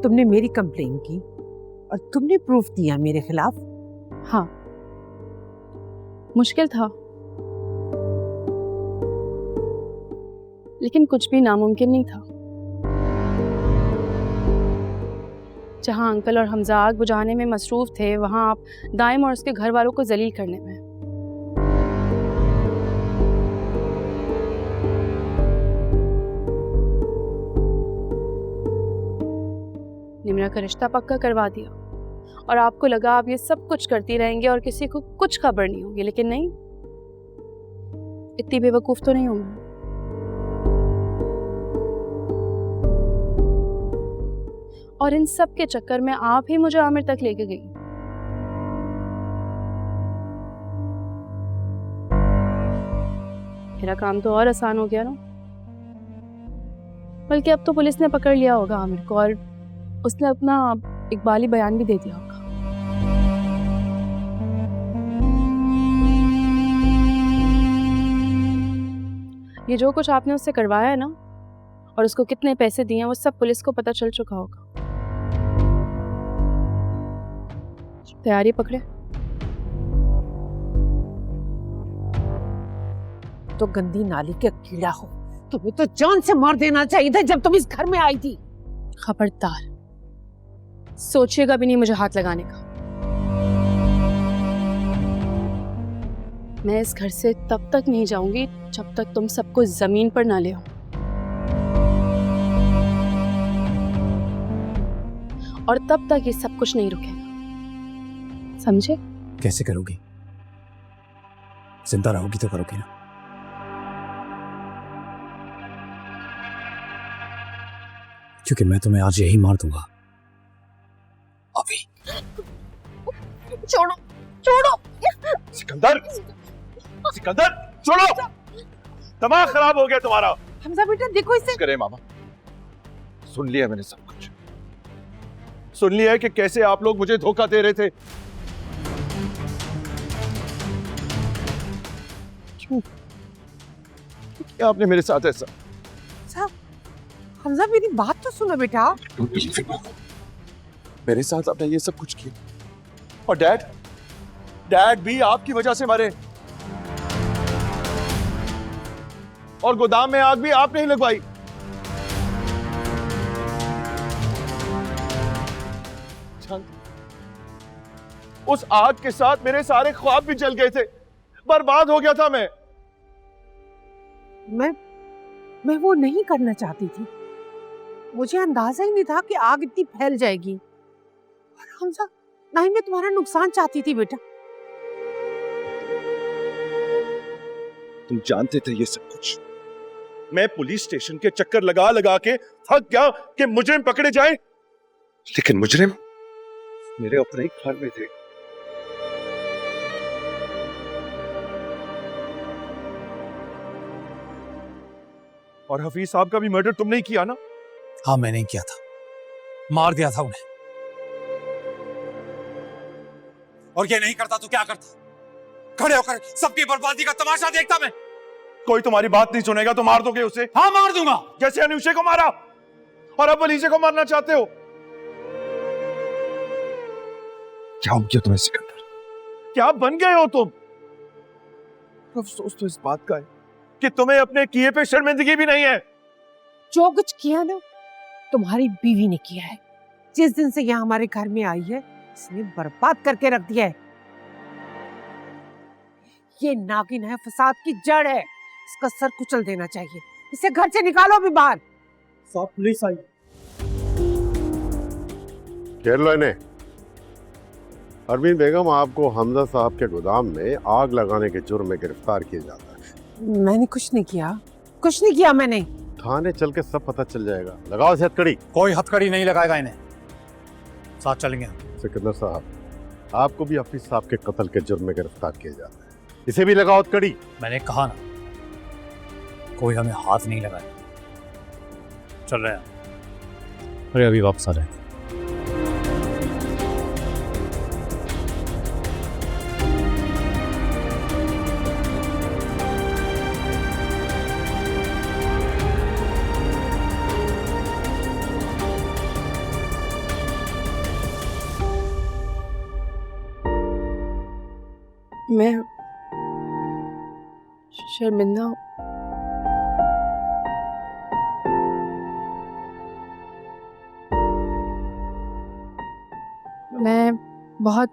तुमने मेरी कंप्लेन की और तुमने प्रूफ दिया मेरे खिलाफ। हाँ, मुश्किल था, लेकिन कुछ भी नामुमकिन नहीं था। जहां अंकल और हमजा आग बुझाने में मसरूफ थे, वहां आप दाइम और उसके घर वालों को जलील करने में। निम्रा का रिश्ता पक्का करवा दिया और आपको लगा आप ये सब कुछ करती रहेंगे और किसी को कुछ खबर नहीं होगी, लेकिन नहीं, इतनी बेवकूफ तो नहीं हूं मैं। और इन सब के चक्कर में आप ही मुझे आमिर तक लेके गई। मेरा काम तो और आसान हो गया ना। बल्कि अब तो पुलिस ने पकड़ लिया होगा आमिर को और उसने अपना इकबाली बयान भी दे दिया होगा। ये जो कुछ आपने उससे करवाया है ना, और उसको कितने पैसे दिए हैं, वो सब पुलिस को पता चल चुका होगा। तैयारी पकड़े। तो गंदी नाली के कीड़ा हो, तुम्हें तो जान से मार देना चाहिए था जब तुम इस घर में आई थी। खबरदार, सोचिएगा भी नहीं मुझे हाथ लगाने का। मैं इस घर से तब तक नहीं जाऊंगी जब तक तुम सबको जमीन पर ना ले आओ। और तब तक ये सब कुछ नहीं रुकेगा, समझे? कैसे करोगी? जिंदा रहोगी तो करोगी ना। क्योंकि मैं तुम्हें आज यही मार दूंगा। अभी। छोड़ो, छोड़ो। सिकंदर, सिकंदर, छोड़ो। दिमाग खराब हो गया तुम्हारा। हमजा बेटा देखो इसे। करे मामा, सुन लिया मैंने सब कुछ। सुन लिया है कि कैसे आप लोग मुझे धोखा दे रहे थे। क्यों क्या आपने मेरे साथ ऐसा? हमजा मेरी बात तो सुनो बेटा। मेरे साथ आपने ये सब कुछ किया और डैड भी आपकी वजह से मरे और गोदाम में आग भी आपने ही लगवाई। उस आग के साथ मेरे सारे ख्वाब भी जल गए थे, बर्बाद हो गया था मैं वो नहीं करना चाहती थी। मुझे अंदाजा ही नहीं था कि आग इतनी फैल जाएगी। और हमजा, ना ही मैं तुम्हारा नुकसान चाहती थी बेटा। तुम जानते थे ये सब कुछ। मैं पुलिस स्टेशन के चक्कर लगा लगा के थक गया कि मुजरिम पकड़े जाएं, लेकिन मुजरिम मेरे अपने ही घर में थे। और हफीज साहब का भी मर्डर तुमने ही किया ना? हाँ, मैंने किया था, मार दिया था उन्हें। और ये नहीं करता तो क्या करता? खड़े होकर सबकी बर्बादी का तमाशा देखता मैं। कोई तुम्हारी बात नहीं सुनेगा तो मार दोगे उसे? हाँ, मार दूंगा, जैसे अनुषे को मारा और अब अलीशे को मारना चाहते हो। क्या हो गया तुम्हें सिकंदर? क्या बन गए हो तुम? अफसोस तो इस बात का है कि तुम्हें अपने किए पे शर्मिंदगी भी नहीं है। जो कुछ किया ना तुम्हारी बीवी ने किया है। जिस दिन से यहाँ हमारे घर में आई है, इसने बर्बाद करके रख दिया है। ये नागिन है, फसाद की जड़ है। इसका सर कुचल देना चाहिए। इसे घर से निकालो अभी बाहर। साहब पुलिस आई। घेर लो इन्हें। अरमीन बेगम, आपको हमजा साहब के गोदाम में आग लगाने के जुर्म में गिरफ्तार किया जाता है। मैंने कुछ नहीं किया, कुछ नहीं किया मैंने। थाने चल के सब पता चल जाएगा। लगाओ इसे हथकड़ी। कोई हथकड़ी नहीं लगाएगा इन्हें, साथ चलेंगे। सिकंदर साहब, आपको भी हफीज साहब के कत्ल के जुर्म में गिरफ्तार किया जाता है। इसे भी लगाओ हथकड़ी। मैंने कहा ना, कोई हमें हाथ नहीं लगाए। चल रहे हैं। अरे अभी वापस आ रहे हैं। मैं शर्मिंदा हूँ। मैं बहुत